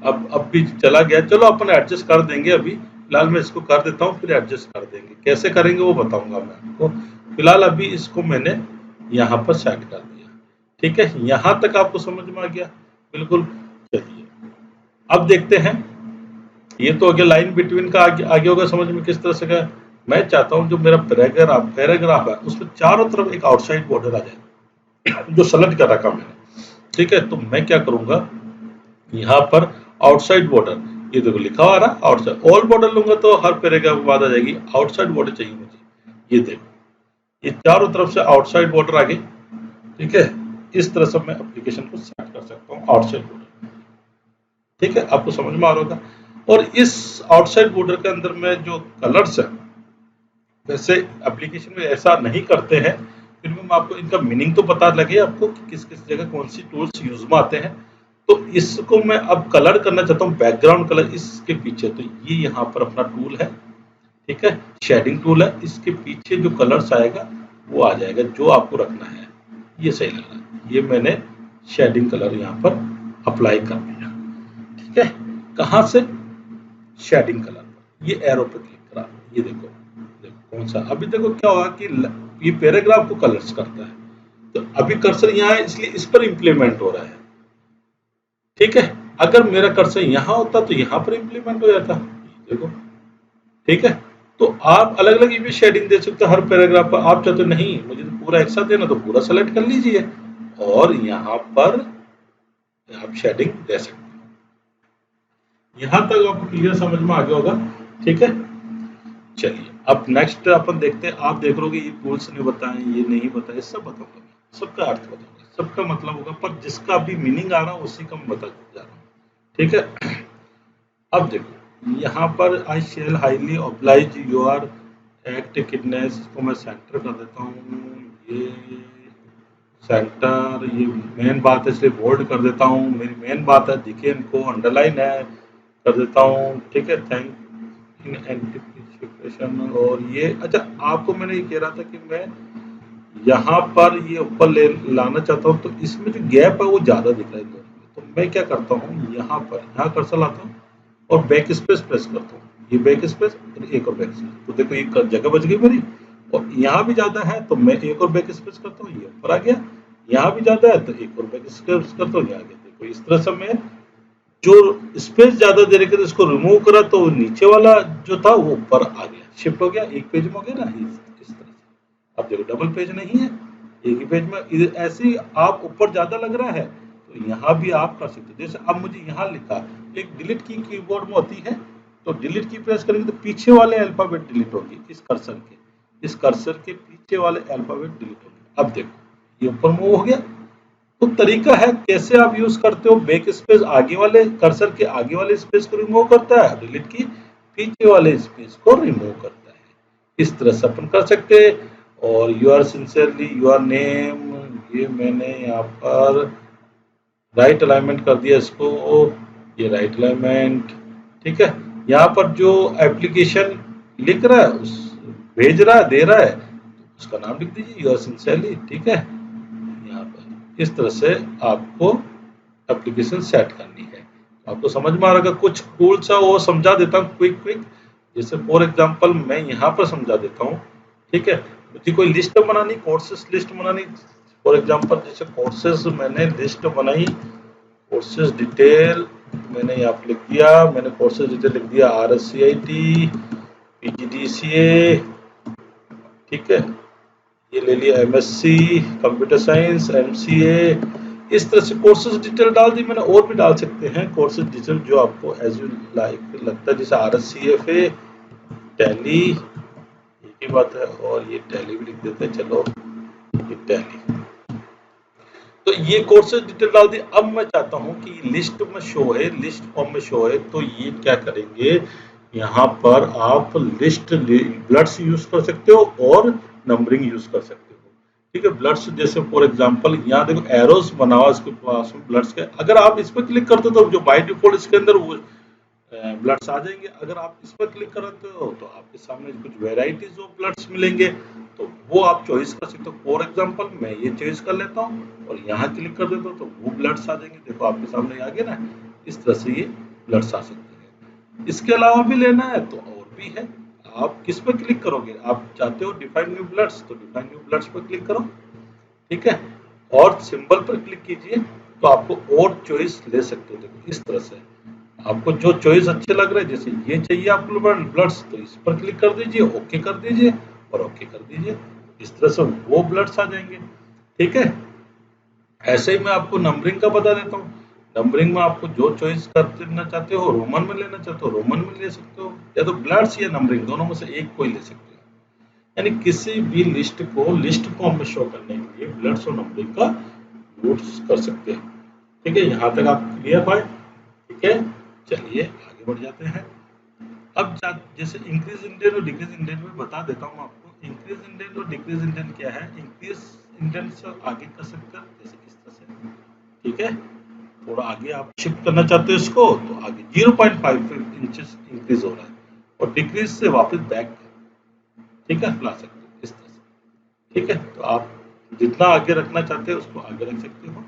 अब भी चला गया, चलो अपन एडजस्ट कर देंगे। अभी फिलहाल मैं इसको कर देता हूँ, फिर एडजस्ट कर देंगे। कैसे करेंगे वो बताऊंगा मैं आपको। फिलहाल अभी इसको मैंने यहाँ पर सेट कर दिया। ठीक है, यहाँ तक आपको समझ में आ गया? बिल्कुल। चलिए अब देखते हैं। ये तो अगर लाइन बिटवीन का आगे होगा समझ में किस तरह से का। मैं चाहता हूँ जो मेरा पैराग्राफ है उसमें चारों तरफ एक आउटसाइड बॉर्डर आ जाए, जो सेलेक्ट कर रखा मैंने। ठीक है, तो मैं क्या करूंगा, यहाँ पर आउटसाइड बॉर्डर, ये देखो लिखा हुआ आ रहा आउटसाइड। ऑल बॉर्डर लूंगा तो हर पैराग्राफ के बाद आ जाएगी। आउटसाइड बॉर्डर चाहिए मुझे। ये देखो, ये चारों तरफ से आउटसाइड बॉर्डर आ गई। ठीक है, इस तरह से मैं एप्लीकेशन को सेट कर सकता हूँ, आउटसाइड बॉर्डर। ठीक है, आपको समझ में आ रहा होगा। और इस आउटसाइड बॉर्डर के अंदर में जो कलर्स है, वैसे एप्लीकेशन में ऐसा नहीं करते हैं, फिर भी मैं आपको इनका मीनिंग तो पता लगे आपको कि किस किस जगह कौन सी टूल्स यूज में आते हैं। तो इसको मैं अब कलर करना चाहता हूँ, बैकग्राउंड कलर इसके पीछे। तो ये यहाँ पर अपना टूल है। ठीक है, शेडिंग टूल है। इसके पीछे जो कलर्स आएगा वो आ जाएगा, जो आपको रखना है। ये सही लग रहा है, ये मैंने शेडिंग कलर यहाँ पर अप्लाई कर दिया। ठीक है, कहाँ से? शेडिंग कलर पर, ये एरो पे क्लिक करा। ये देखो, देखो कौन सा, अभी देखो क्या हुआ कि ये पैराग्राफ को कलर्स करता है। तो अभी कर्सर यहाँ है, इसलिए इस पर इंप्लीमेंट हो रहा है। ठीक है, अगर मेरा कर्सर यहाँ होता तो यहाँ पर इंप्लीमेंट हो जाता। देखो, ठीक है। तो आप अलग अलग इमेज शेडिंग दे सकते हो हर पैराग्राफ पर। आप चाहते नहीं मुझे तो पूरा एक साथ देना, तो पूरा सेलेक्ट कर लीजिए और यहाँ पर आप शेडिंग दे सकते हो। यहाँ तक आपको क्लियर समझ में आ गया होगा। ठीक है, चलिए अब नेक्स्ट अपन देखते हैं। आप देख रहे ये टूल्स नहीं बताए, ये नहीं बताए, सब बताऊंगा, सबका अर्थ बताऊंगा, सबका मतलब होगा, पर जिसका अभी मीनिंग आ रहा है उसी का मैं बता जा रहा हूँ। ठीक है, अब देखो यहाँ पर I shall highly oblige your act kindness, इसको मैं सेंटर कर देता हूँ। ये सेंटर, ये मेन बात है इसलिए बोल्ड कर देता हूँ। मेरी मेन बात है, दिखे इनको, अंडरलाइन है, कर देता हूँ। ठीक है, थैंक इन एंटिसिपेशन। और ये अच्छा, आपको मैंने ये कह रहा था कि मैं यहाँ पर ये ऊपर ले लाना चाहता हूँ, तो इसमें जो गैप है वो ज़्यादा दिख रहा है दोनों में। तो मैं क्या करता हूँ, यहाँ पर यहाँ कर्सर लाता हूँ और बैक स्पेस प्रेस करता हूँ। ये बैक स्पेस और एक और बैक स्पेस, तो देखो एक जगह बच गई मेरी। और यहाँ भी ज़्यादा है तो मैं एक और बैक स्पेस करता हूँ, ये ऊपर आ गया। यहाँ भी ज़्यादा है तो एक और बैक स्पेस करता हूँ, ये आ गया। देखो इस तरह से मैं जो स्पेस ज़्यादा दे रखे थे इसको रिमूव करा, तो नीचे वाला जो था वो ऊपर आ गया, शिफ्ट हो गया, एक पेज में हो गया ना, इस तरह से। अब देखो डबल पेज नहीं है, एक ही पेज में। ऐसे ही आप ऊपर ज्यादा लग रहा है तो यहाँ भी आप कर सकते हो। जैसे अब मुझे यहाँ लिखा, एक डिलीट की कीबोर्ड में होती है, तो डिलीट की प्रेस करेंगे तो पीछे वाले अल्फाबेट डिलीट होगी। इस कर्सर के पीछे वाले अल्फाबेट डिलीट होंगे। अब देखो ये ऊपर मूव हो गया। तो तरीका है कैसे आप यूज करते हो, बैक स्पेस आगे वाले कर्सर के आगे वाले स्पेस को रिमूव करता है, डिलीट की पीछे वाले स्पेस को रिमूव करता है। इस तरह से अपन कर सकते हैं। और you are sincerely your name, ये मैंने यहाँ पर राइट अलाइनमेंट कर दिया इसको, ये राइट अलाइनमेंट। ठीक है, यहाँ पर जो एप्लीकेशन लिख रहा है, उस भेज रहा है, दे रहा है, उसका नाम लिख दीजिए, यू आर सिंसियरली। ठीक है, यहाँ पर इस तरह से आपको एप्लीकेशन सेट करनी है। आपको समझ में आ रहा है? कुछ टूल्स है वो समझा देता हूँ क्विक क्विक। जैसे फॉर एग्जांपल मैं यहाँ पर समझा देता हूँ। ठीक है, मुझे कोई लिस्ट बनानी, कोर्सेस लिस्ट बनानी। फॉर एग्जांपल जैसे कोर्सेस मैंने लिस्ट बनाई, कोर्सेस डिटेल मैंने यहाँ पर लिख दिया। मैंने कोर्सेस डिटेल लिख दिया RSCIT, PGDCA। ठीक है, ये ले लिया MSc कंप्यूटर साइंस, MCA। इस तरह से कोर्सेज डिटेल डाल दी मैंने। और भी डाल सकते हैं कोर्सेज डिटेल जो आपको एज यू लाइक लगता है, जैसे RSCFA, टैली, एक ही बात है। और ये टैली भी लिख देते हैं, चलो ये टैली। तो ये कोर्सेज डिटेल डाल दी। अब मैं चाहता हूँ कि लिस्ट में शो है, लिस्ट फॉर्म में शो है, तो ये क्या करेंगे, यहाँ पर आप लिस्ट ब्लड्स यूज कर सकते हो और नंबरिंग यूज कर सकते हो। ठीक है, ब्लड्स जैसे फॉर एग्जांपल यहाँ देखो एरोस बना हुआ इसके पास में ब्लड्स के। अगर आप इस पर क्लिक करते हो तो जो बाय डिफॉल्ट इसके अंदर वो ब्लड्स आ जाएंगे। अगर आप इस पर क्लिक करते हो तो आपके सामने कुछ वेराइटीज ऑफ ब्लड्स मिलेंगे, तो वो आप चॉइस कर सकते हो। फॉर एग्जांपल मैं ये चॉइस कर लेता हूँ और यहाँ क्लिक कर देता हूँ तो वो ब्लड्स आ जाएंगे। देखो आपके सामने आ गया ना, इस तरह से ये ब्लड्स आ सकते हैं। इसके अलावा भी लेना है तो और भी है। आप किस पर क्लिक करोगे? आप चाहते हो डिफाइन न्यू ब्लड्स, तो डिफाइन न्यू ब्लड्स पर क्लिक करो, ठीक है, और सिंबल पर क्लिक कीजिए तो आपको और चॉइस ले सकते हो। देखो इस तरह से आपको जो चॉइस अच्छे लग रहे हैं, जैसे ये चाहिए आपको ब्लड्स, तो इस पर क्लिक कर दीजिए, ओके कर दीजिए और ओके कर दीजिए। इस तरह से वो ब्लड्स आ जाएंगे, ठीक है। ऐसे ही मैं आपको नंबरिंग का बता देता हूँ। नंबरिंग में आपको जो चॉइस करना चाहते हो, रोमन में लेना चाहते हो रोमन में ले सकते हो, या तो ब्लड्स या नंबरिंग दोनों में से एक कोई ले सकते हो। यानी किसी भी लिस्ट को लिस्ट फॉर्म में शो करने के लिए ब्लड्स और नंबरिंग का यूज कर सकते हैं, ठीक है। यहाँ तक आप क्लियर है, ठीक है। चलिए आगे बढ़ जाते हैं। अब जैसे इंक्रीज इंडेंट और डिक्रीज इंडेंट में बता देता हूँ आपको। इंक्रीज इंडेंट और डिक्रीज इंडेंट क्या है? इंक्रीज इंडेंट से आगे कर सकते हैं, जैसे इस तरह से, ठीक है। थोड़ा आगे आप शिफ्ट करना चाहते हो इसको, तो आगे 0.5 इंचेस इंक्रीज हो रहा है, और डिक्रीज से वापस बैक, ठीक है, ला सकते हो इस तरह से, ठीक है। तो आप जितना आगे रखना चाहते हो उसको आगे रख सकते हो।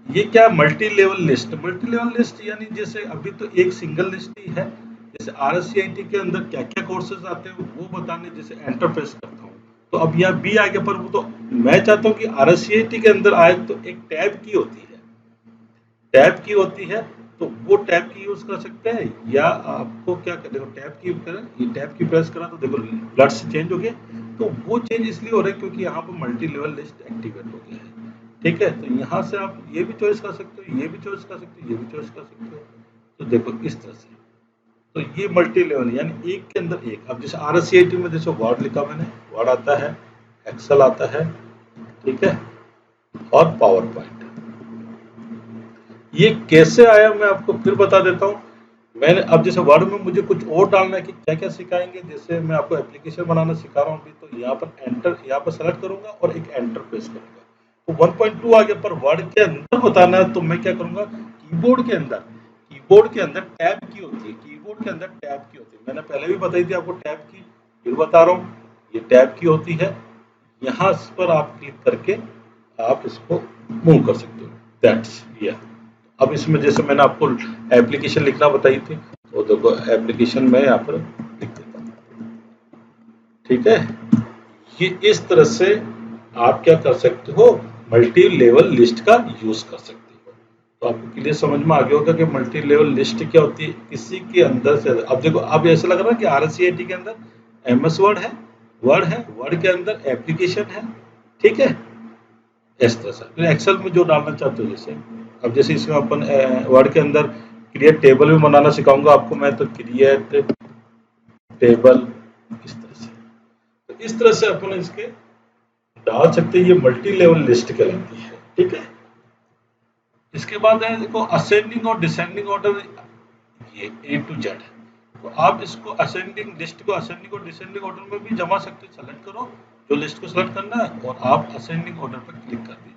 ये क्या multi level list? Multi level list यानी जैसे अभी तो एक सिंगल लिस्ट ही है। जैसे RSCIT के अंदर क्या क्या कोर्सेज आते हैं वो बताने, जैसे एंटर प्रेस करता हूँ तो अब यहाँ बी आ गया, पर वो तो मैं चाहता हूँ कि RSCIT के अंदर आए तो एक टैब की होती है, टैब की होती है, तो वो टैब की यूज कर सकते हैं। या आपको क्या कर, देखो टैब की करें, ये टैब की प्रेस करा तो देखो ब्लड्स चेंज हो गए। तो वो चेंज इसलिए हो रहा है क्योंकि यहाँ पर मल्टी लेवल लिस्ट एक्टिवेट हो गया है, ठीक है। तो यहाँ से आप ये भी चॉइस कर सकते हो, ये भी चॉइस कर सकते हो, ये भी चॉइस कर सकते हो। तो देखो इस तरह से, तो ये मल्टी लेवल यानी एक के अंदर एक। अब जैसे RSCIT में जैसे वर्ड लिखा मैंने, वर्ड आता है, एक्सेल आता है, ठीक है, और पावर पॉइंट। ये कैसे आया मैं आपको फिर बता देता हूँ। मैंने अब जैसे वर्ड में मुझे कुछ और डालना है कि क्या क्या सिखाएंगे, जैसे मैं आपको एप्लीकेशन बनाना सिखा रहा हूँ अभी, तो यहाँ पर एंटर, यहाँ पर सेलेक्ट करूंगा और एक एंटर प्रेस करूंगा, तो 1.2 आ गया। पर वर्ड के अंदर बताना है तो मैं क्या करूंगा, कीबोर्ड के अंदर, कीबोर्ड के अंदर टैब की होती है, कीबोर्ड के अंदर टैब की होती है। मैंने पहले भी बताई थी आपको टैब की, फिर बता रहा हूँ, ये टैब की होती है। यहाँ पर आप क्लिक करके आप इसको मूव कर सकते हो, दैट्स ये। अब इसमें जैसे मैंने आपको एप्लीकेशन लिखना बताई थी, तो देखो एप्लीकेशन में यहाँ पर लिख देता हूँ, ठीक है। ये इस तरह से आप क्या कर सकते हो, मल्टी लेवल लिस्ट का यूज कर सकते हो। तो आपको क्लियर समझ में आ गया होगा कि मल्टी लेवल लिस्ट क्या होती है। किसी के अंदर से अब देखो, अब ऐसा लग रहा है कि RSCIT के अंदर MS वर्ड है, वर्ड के अंदर एप्लीकेशन है, ठीक है। इस तरह से फिर एक्सेल में जो डालना चाहते हो, जैसे अब जैसे इसमें अपन वर्ड के अंदर क्रिएट टेबल भी बनाना सिखाऊंगा आपको मैं, तो क्रिएट टेबल इस तरह से, तो इस तरह से अपन इसके डाल सकते हैं। ये मल्टी लेवल लिस्ट कहलाती है, ठीक है। इसके बाद है देखो असेंडिंग और डिसेंडिंग ऑर्डर, ये A to Z। तो आप इसको असेंडिंग लिस्ट को असेंडिंग और डिसेंडिंग ऑर्डर में भी जमा सकते हो। सेलेक्ट करो जो लिस्ट को सेलेक्ट करना है और आप असेंडिंग ऑर्डर पर क्लिक कर दीजिए।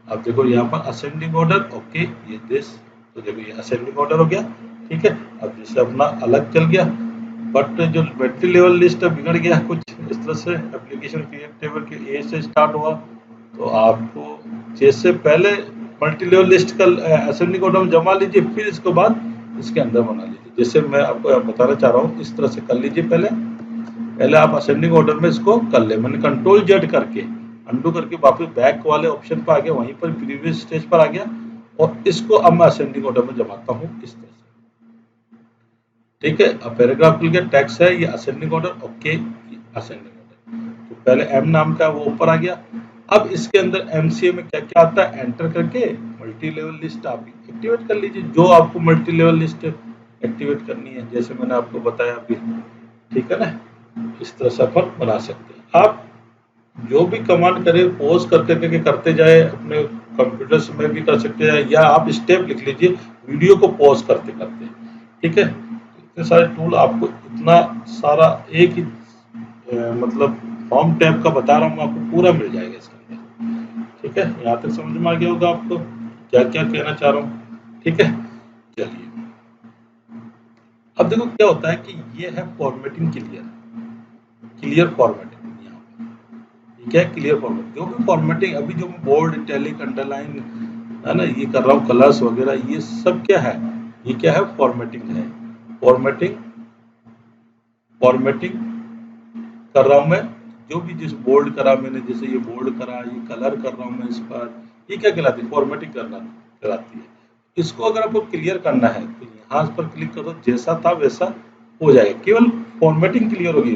अब देखो यहाँ पर असेंडिंग ऑर्डर, ओके, ये दिस, तो देखो ये असेंडिंग ऑर्डर हो गया, ठीक है। अब जैसे अपना अलग चल गया, बट जो मल्टी लेवल लिस्ट है बिगड़ गया कुछ इस तरह से। एप्लीकेशन क्रिएट टेबल के ए से स्टार्ट हुआ, तो आपको जैसे पहले मल्टी लेवल लिस्ट का असेंडिंग ऑर्डर में जमा लीजिए, फिर इसके बाद इसके अंदर बना लीजिए। जैसे मैं आपको बताना चाह रहा हूँ, इस तरह से कर लीजिए। पहले पहले आप असेंडिंग ऑर्डर में इसको कर ले, मैंने कंट्रोल जेड करके अंडू करके वापस बैक वाले ऑप्शन पर आ गया, वहीं पर प्रीवियस स्टेज पर आ गया, और इसको अब मैं असेंडिंग ऑर्डर में जमाता हूँ इस तरह से, ठीक है। अब पैराग्राफ खुल गया, टैक्स है ये ascending order, okay, ascending order. तो पहले एम नाम का वो ऊपर आ गया। अब इसके अंदर MCA में क्या क्या आता है, एंटर करके मल्टी लेवल लिस्ट आप एक्टिवेट कर लीजिए, जो आपको मल्टी लेवल लिस्ट एक्टिवेट करनी है, जैसे मैंने आपको बताया अभी, ठीक है ना। इस तरह से अपन बना सकते हैं। आप जो भी कमांड करें पॉज करके करते जाए, अपने कंप्यूटर्स में भी कर सकते हैं, या आप स्टेप लिख लीजिए वीडियो को पॉज करते करते, ठीक है। इतने सारे टूल आपको, इतना सारा एक ही मतलब फॉर्म टैब का बता रहा हूँ आपको, पूरा मिल जाएगा इसके अंदर, ठीक है। यहाँ तक समझ में आ गया होगा आपको क्या क्या कहना चाह रहा हूँ, ठीक है। चलिए अब देखो क्या होता है कि ये है फॉर्मेटिंग, क्लियर फॉर्मेटिंग। यहाँ ठीक है, क्लियर फॉर्मेट, जो भी फॉर्मेटिंग अभी जो बोल्ड, इटैलिक, अंडरलाइन, है ना, ये कर रहा हूँ कलर्स वगैरह, ये सब क्या है, ये क्या है, फॉर्मेटिंग है। फॉर्मेटिंग फॉर्मेटिंग कर रहा हूँ मैं, जो भी जिस बोल्ड करा मैंने, जैसे ये बोल्ड करा, ये कलर कर रहा हूँ मैं इस पर, ये क्या कहलाती है, फॉर्मेटिंग करना कहलाती है। इसको अगर आपको क्लियर करना है तो यहाँ पर क्लिक करो, जैसा था वैसा हो जाएगा, केवल फॉर्मेटिंग क्लियर होगी,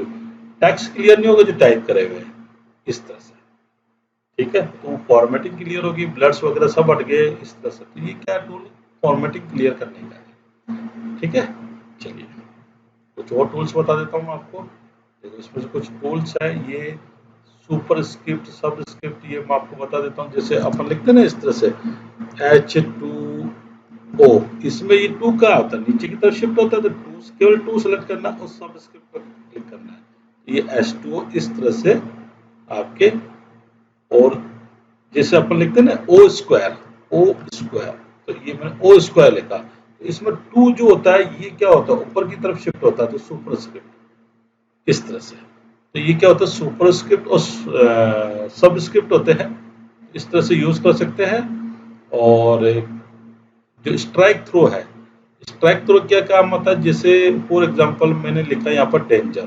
टेक्स्ट क्लियर नहीं होगा जो टाइप करे हुए हैं इस तरह से। ठीक है, तो फॉर्मेटिंग क्लियर होगी, ब्लड्स वगैरह सब हट गए इस तरह से। तो ये क्या टूल, फॉर्मेटिंग क्लियर करने का है। ठीक है, चलिए कुछ और टूल्स बता देता हूँ मैं आपको। देखो इसमें से कुछ टूल्स है, ये सुपर स्क्रिप्ट, सब स्क्रिप्ट, ये मैं आपको बता देता हूँ। जैसे अपन लिखते हैं ना इस तरह से H2O, इसमें ये 2 का होता है, नीचे की तरफ शिफ्ट होता है, तो 2 केवल 2 सेलेक्ट करना और सब स्क्रिप्ट पर क्लिक करना है। ये H2O इस तरह से आपके, और जैसे अपन लिखते हैं ना ओ स्क्वायर, तो ये मैंने ओ स्क्वायर लिखा, तो इसमें 2 जो होता है ये क्या होता है, ऊपर की तरफ शिफ्ट होता है, तो सुपर स्क्रिप्ट इस तरह से। तो ये क्या होता है, सुपर स्क्रिप्ट और सब स्क्रिप्ट होते हैं, इस तरह से यूज कर सकते हैं। और जो स्ट्राइक थ्रो है, स्ट्राइक थ्रो क्या काम होता है, जैसे फॉर एग्जांपल मैंने लिखा यहाँ पर डेंजर,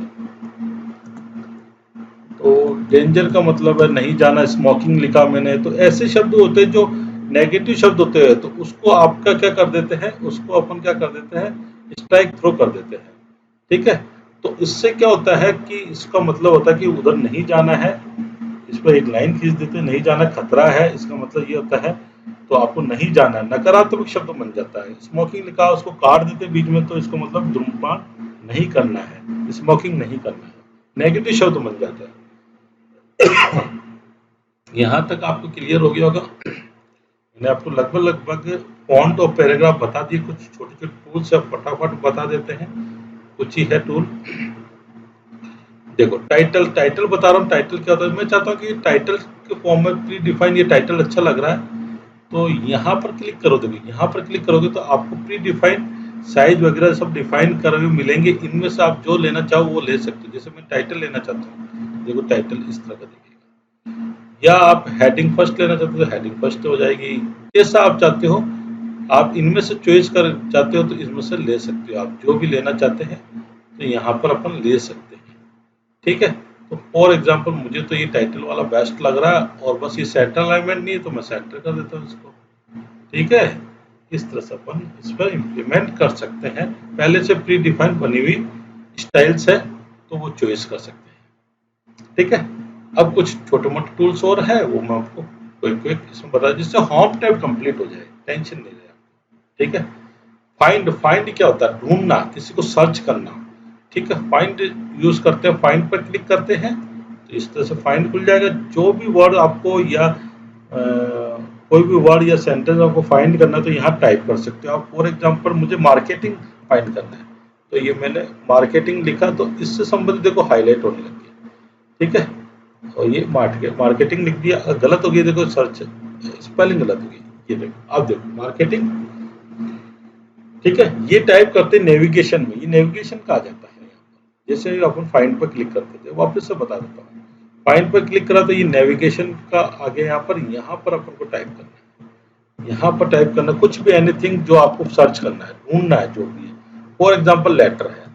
तो डेंजर का मतलब है नहीं जाना, स्मोकिंग लिखा मैंने, तो ऐसे शब्द होते हैं जो नेगेटिव शब्द होते हैं, तो उसको आपका क्या कर देते हैं, उसको अपन क्या कर देते हैं, स्ट्राइक थ्रो कर देते हैं। ठीक है, तो इससे क्या होता है कि इसका मतलब होता है कि उधर नहीं जाना है, इस पर एक लाइन खींच देते हैं, नहीं जाना खतरा है, इसका मतलब ये होता है, तो आपको नहीं जाना है, नकारात्मक शब्द बन जाता है। स्मोकिंग लिखा उसको काट देते बीच में, तो इसका मतलब धूम्रपान नहीं करना है, स्मोकिंग नहीं करना है, नेगेटिव शब्द बन जाता है। यहाँ तक आपको क्लियर हो गया होगा। मैंने आपको लगभग फॉन्ट और पैराग्राफ बता दिए, कुछ छोटे छोटे टूल्स है फटाफट बता देते हैं, कुछ ही है टूल। देखो टाइटल बता रहा हूँ, टाइटल क्या होता है, मैं चाहता हूँ कि टाइटल के फॉर्म में प्री डिफाइन, ये टाइटल अच्छा लग रहा है, तो यहाँ पर क्लिक करो। देखो यहाँ पर क्लिक करोगे तो आपको प्री डिफाइन साइज वगैरह सब डिफाइन करे हुए मिलेंगे, इनमें से आप जो लेना चाहो वो ले सकते हो। जैसे मैं टाइटल लेना चाहता हूँ, देखो टाइटल इस तरह का दिखेगा, या आप हेडिंग फर्स्ट लेना चाहते हो तो हेडिंग फर्स्ट हो जाएगी, जैसा आप चाहते हो। आप इनमें से चॉइस कर चाहते हो तो इसमें से ले सकते हो, आप जो भी लेना चाहते हैं तो यहाँ पर अपन ले सकते हैं। ठीक है, तो फॉर एग्जांपल मुझे तो ये टाइटल वाला बेस्ट लग रहा है, और बस ये सेंटर अलाइनमेंट नहीं है तो मैं सेंटर कर देता हूँ इसको। ठीक है, इस तरह से अपन इस पर इम्प्लीमेंट कर सकते हैं, पहले से प्री डिफाइंड बनी हुई स्टाइल्स है तो वो चॉइस कर सकते हैं। ठीक है, अब कुछ छोटे मोटे टूल्स और है, वो मैं आपको क्विक इसमें बता, जिससे होम टैब कंप्लीट हो जाए, टेंशन नहीं रहे। ठीक है, फाइंड क्या होता है, ढूंढना, किसी को सर्च करना। ठीक है, फाइंड यूज करते हैं, फाइंड पर क्लिक करते हैं तो इस तरह से फाइंड खुल जाएगा। जो भी वर्ड आपको या कोई भी वर्ड या सेंटेंस आपको फाइंड करना है तो यहाँ टाइप कर सकते हो आप। फॉर एग्जांपल मुझे मार्केटिंग फाइंड करना है, तो ये मैंने मार्केटिंग लिखा, तो इससे संबंधित देखो हाईलाइट होने लग गया। ठीक है, और ये मार्केटिंग लिख दिया, गलत हो गया, देखो सर्च स्पेलिंग गलत हो गई, ये देखो, अब देखो मार्केटिंग। ठीक है, ये टाइप करते नेविगेशन में, ये नेविगेशन का आ जाता है। जैसे अपन फाइंड पर क्लिक करते थे, वापस से बता देता हूँ, फाइंड पर क्लिक करा तो ये नेविगेशन का आगे, यहाँ पर अपन को टाइप करना है, यहाँ पर टाइप करना कुछ भी, एनीथिंग जो आपको सर्च करना है, ढूंढना है जो भी है। फॉर एग्जाम्पल लेटर है,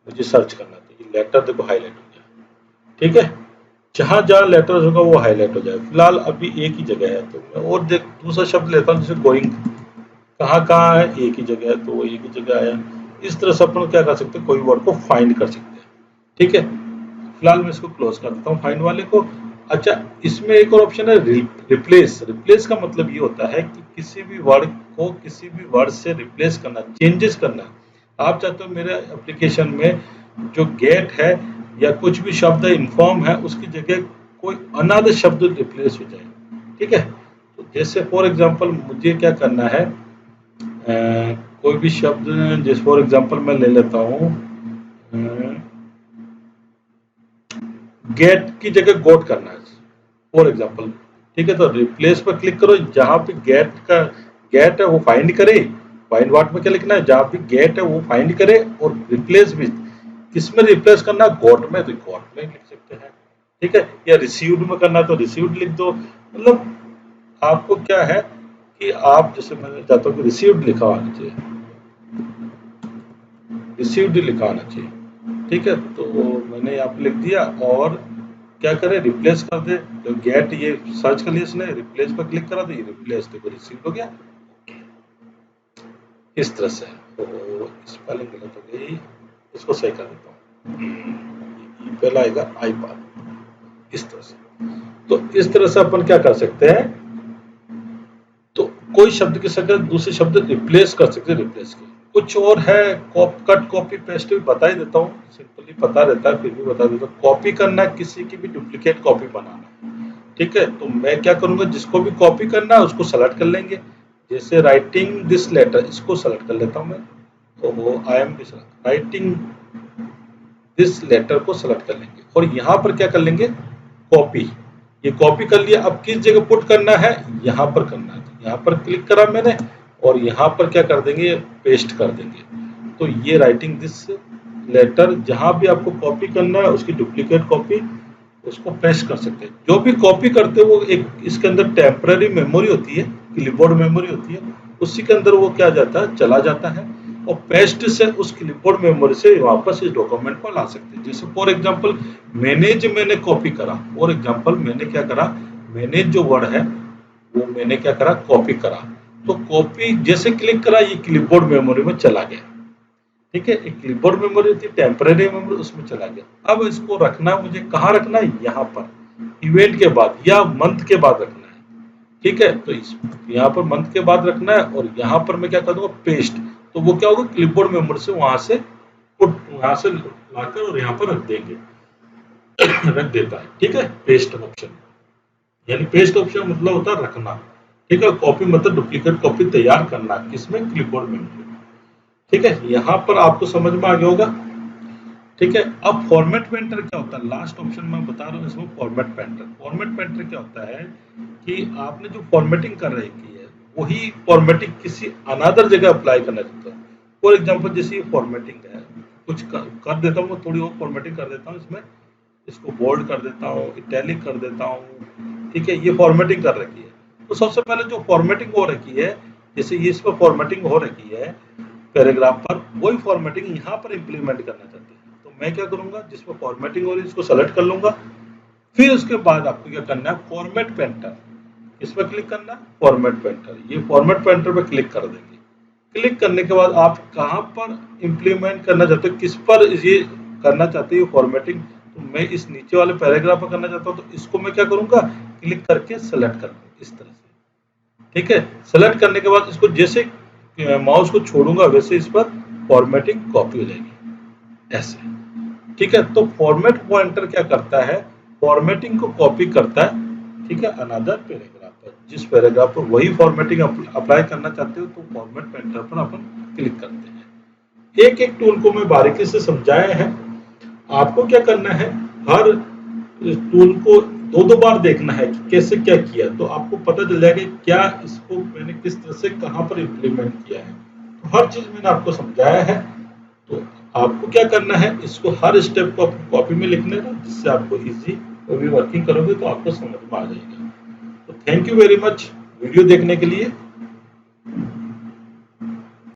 मुझे सर्च करना है, तो ये लेटर देखो हाईलाइट हो गया। ठीक है, जहां जहां लेटर होगा वो हाईलाइट हो जाए। फिलहाल अभी एक ही जगह है, तो मैं और दूसरा शब्द लेता हूँ, जैसे गोइंग, कहाँ कहाँ है, एक ही जगह है तो वो एक ही जगह आया। इस तरह से अपन क्या कर सकते हैं, कोई वर्ड को फाइंड कर सकते हैं। ठीक है, फिलहाल मैं इसको क्लोज कर देता हूँ फाइंड वाले को। अच्छा, इसमें एक और ऑप्शन है रिप्लेस। रिप्लेस का मतलब ये होता है कि किसी भी वर्ड को किसी भी वर्ड से रिप्लेस करना, चेंजेस करना। आप चाहते हो मेरे एप्लीकेशन में जो गेट है या कुछ भी शब्द इन्फॉर्म है उसकी जगह कोई अनदर शब्द रिप्लेस हो जाए। ठीक है, तो जैसे फॉर एग्जांपल मुझे क्या करना है, कोई भी शब्द, जैसे फॉर एग्जांपल मैं ले लेता हूँ गेट की जगह गोट करना है फॉर एग्जांपल। ठीक है, तो रिप्लेस पर क्लिक करो, जहां पे गेट है वो फाइंड करे, फाइंड वाट में क्या लिखना है, जहां पे गेट है वो फाइंड करे, और रिप्लेस भी किसमें रिप्लेस करना, गोट में, तो गोट में लिख सकते हैं। ठीक है, या रिसीव्ड में करना तो रिसीव्ड लिख दो। मतलब आपको क्या है कि आप जैसे मैं चाहता हूँ कि रिसीव्ड लिखा आना चाहिए, रिसीव्ड लिखा आना चाहिए, ठीक है। तो मैंने यहाँ पे लिख दिया और क्या करें, रिप्लेस कर दे। तो गेट ये सर्च कर लिया इसने, रिप्लेस पर क्लिक करा तो ये रिप्लेस देखो रिसीव हो गया इस तरह से। तो स्पेलिंग गलत हो गई, इसको सही कर देता हूँ, पहला आएगा आई पार इस तरह से। तो इस तरह से अपन क्या कर सकते हैं, तो कोई शब्द के साथ दूसरे शब्द रिप्लेस कर सकते हैं, रिप्लेस के कुछ और है। कट कॉपी पेस्ट भी बता ही देता हूँ, सिंपली पता रहता है फिर भी बता देता हूँ। कॉपी करना किसी की भी डुप्लीकेट कॉपी बनाना, ठीक है। तो मैं क्या करूंगा, जिसको भी कॉपी करना है उसको सेलेक्ट कर लेंगे। जैसे राइटिंग दिस लेटर, इसको सेलेक्ट कर लेता हूँ मैं, तो वो I am writing this letter को सेलेक्ट कर लेंगे और यहाँ पर क्या कर लेंगे, कॉपी। ये कॉपी कर लिया, अब किस जगह पुट करना है, यहाँ पर करना है। यहाँ पर क्लिक करा मैंने और यहाँ पर क्या कर देंगे, पेस्ट कर देंगे। तो ये राइटिंग दिस लेटर, जहां भी आपको कॉपी करना है उसकी डुप्लीकेट कॉपी उसको पेस्ट कर सकते हैं। जो भी कॉपी करते हैं वो एक इसके अंदर टेम्पररी मेमोरी होती है, क्लिपबोर्ड मेमोरी होती है, उसी के अंदर वो क्या जाता है, चला जाता है और पेस्ट से उस क्लिपबोर्ड मेमोरी से वापस इस डॉक्यूमेंट को ला सकते हैं। जैसे फॉर एग्जांपल मैंने कॉपी करा, फॉर एग्जांपल मैंने क्या करा, मैंने जो वर्ड है वो मैंने क्या करा, कॉपी करा। तो कॉपी जैसे क्लिक करा ये क्लिपबोर्ड मेमोरी में चला गया, ठीक है। एक क्लिपबोर्ड मेमोरी थी, टेम्पररी मेमोरी, उसमें चला गया। अब इसको रखना मुझे कहाँ रखना है, यहाँ पर इवेंट के बाद या मंथ के बाद रखना है, ठीक है। तो इस यहाँ पर मंथ के बाद रखना है और यहाँ पर मैं क्या कर दूंगा, पेस्ट। तो वो क्या होगा, क्लिपबोर्ड मेमोरी से वहां से वहां से लाकर और यहाँ पर रख देंगे रख देता है, ठीक है। पेस्ट ऑप्शन, यानी पेस्ट ऑप्शन मतलब होता है रखना, ठीक है। कॉपी मतलब डुप्लीकेट कॉपी तैयार करना, किसमें, क्लिपबोर्ड मेमोरी, ठीक है। यहाँ पर आपको समझ में आ गया होगा, ठीक है। अब फॉर्मेट पेंटर क्या होता है, लास्ट ऑप्शन मैं बता रहा हूँ इसमें, फॉर्मेट पेंटर। फॉर्मेट पेंटर क्या होता है कि आपने जो फॉर्मेटिंग कर रखी है वही फॉर्मेटिंग किसी अनदर जगह अप्लाई करना चाहता है। फॉर एग्जांपल जैसे ये फॉर्मेटिंग है, कुछ कर देता हूँ मैं, थोड़ी और फॉर्मेटिंग कर देता हूँ इसमें, इसको बोल्ड कर देता हूँ, इटैलिक कर देता हूँ, ठीक है। ये फॉर्मेटिंग कर रखी है। तो सबसे पहले जो फॉर्मेटिंग हो रखी है, जैसे ये इस पर फॉर्मेटिंग हो रखी है पैराग्राफ पर, वही फॉर्मेटिंग यहाँ पर इंप्लीमेंट करना चाहते हैं। तो मैं क्या करूंगा, जिसमें फॉर्मेटिंग हो रही है इसको सेलेक्ट कर लूंगा। फिर उसके बाद आपको क्या करना है, फॉर्मेट पेंटर, इस पर क्लिक करना है, फॉर्मेट पेंटर। ये फॉर्मेट पेंटर पे क्लिक कर देंगे। क्लिक करने के बाद आप कहाँ पर इंप्लीमेंट करना चाहते हो, किस पर ये करना चाहते हो फॉर्मेटिंग, तो मैं इस नीचे वाले पैराग्राफ पर करना चाहता हूँ। तो इसको मैं क्या करूंगा, क्लिक करके सेलेक्ट कर लूंगा इस तरह से, ठीक है। सेलेक्ट करने के बाद इसको जैसे माउस को छोड़ूंगा वैसे इस पर फॉर्मेटिंग कॉपी हो जाएगी ऐसे, ठीक है। तो फॉर्मेट पॉइंटर क्या करता है, फॉर्मेटिंग को कॉपी करता है, ठीक है, अनदर पैराग्राफ पर। जिस पैराग्राफ पर वही फॉर्मेटिंग अप्लाई करना चाहते हो तो फॉर्मेट पॉइंटर पर अपन क्लिक करते हैं। एक एक टूल को मैं बारीकी से समझाया है। आपको क्या करना है, हर टूल को दो दो बार देखना है कि कैसे क्या किया, तो आपको पता चल जाएगा क्या इसको मैंने किस तरह से कहां पर इम्प्लीमेंट किया है। तो हर चीज मैंने आपको समझाया है। तो आपको क्या करना है, इसको हर स्टेप को कॉपी में लिखने का, जिससे आपको इजी कभी वर्किंग करोगे तो आपको समझ में आ जाएगा। तो thank you very much video देखने के लिए।